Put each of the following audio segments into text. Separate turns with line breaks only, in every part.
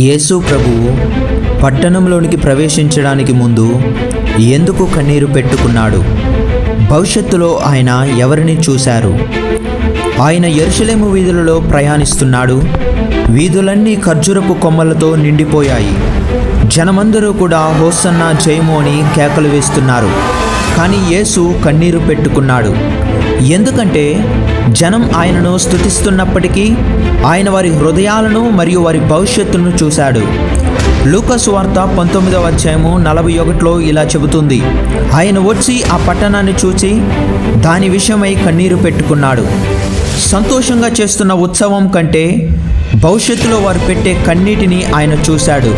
యేసు ప్రభువు పట్టణంలోనికి ప్రవేశించడానికి ముందు ఎందుకు కన్నీరు పెట్టుకున్నాడు? భవిష్యత్తులో ఆయన ఎవరిని చూశారు? ఆయన యెరూషలేము వీధులలో ప్రయాణిస్తున్నాడు. వీధులన్నీ ఖర్జూరపు కొమ్మలతో నిండిపోయాయి. జనమందరూ కూడా హోసన్నా జయము అని కేకలు వేస్తున్నారు. కానీ యేసు కన్నీరు పెట్టుకున్నాడు. ఎందుకంటే జనం ఆయనను స్తుతిస్తున్నప్పటికీ ఆయన వారి హృదయాలను మరియు వారి భవిష్యత్తును చూశాడు. లూకా సువార్త 19వ అధ్యాయము 41లో ఇలా చెబుతుంది, ఆయన వచ్చి ఆ పట్టణాన్ని చూచి దాని విషయమై కన్నీరు పెట్టుకున్నాడు. సంతోషంగా చేస్తున్న ఉత్సవం కంటే భవిష్యత్తులో వారు పెట్టే కన్నీటిని ఆయన చూశాడు.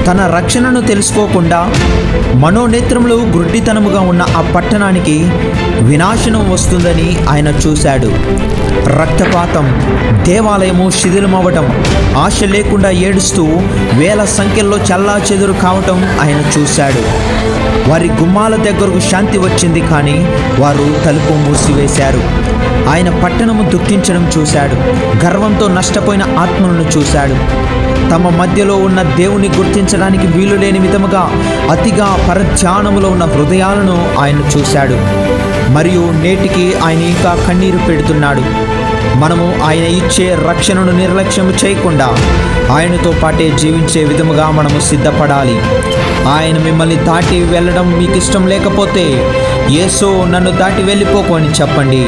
తన రక్షణను తెలుసుకోకుండా మనోనేత్రములు గ్రుడ్డితనముగా ఉన్న ఆ పట్టణానికి వినాశనం వస్తుందని ఆయన చూశాడు. రక్తపాతం, దేవాలయము శిథిలమవ్వటం, ఆశ లేకుండా ఏడుస్తూ వేల సంఖ్యల్లో చెల్లాచెదురు కావటం ఆయన చూశాడు. వారి గుమ్మాల దగ్గరకు శాంతి వచ్చింది, కానీ వారు తలుపు మూసివేశారు. ఆయన పట్టణము దుఃఖించడం చూశాడు. గర్వంతో నష్టపోయిన ఆత్మలను చూశాడు. తమ మధ్యలో ఉన్న దేవుని గుర్తించడానికి వీలు లేని విధముగా అతిగా పరధ్యానములో ఉన్న హృదయాలను ఆయన చూశాడు. మరియు నేటికి ఆయన ఇంకా కన్నీరు పెడుతున్నాడు. మనము ఆయన ఇచ్చే రక్షణను నిర్లక్ష్యం చేయకుండా ఆయనతో పాటే జీవించే విధముగా మనము సిద్ధపడాలి. ఆయన మిమ్మల్ని దాటి వెళ్ళడం మీకు ఇష్టం లేకపోతే యేసు నన్ను దాటి వెళ్ళిపోకు అని చెప్పండి.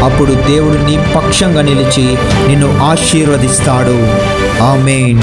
అప్పుడు దేవుడు నీ పక్షంగా నిలిచి నిన్ను ఆశీర్వదిస్తాడు. ఆమేన్.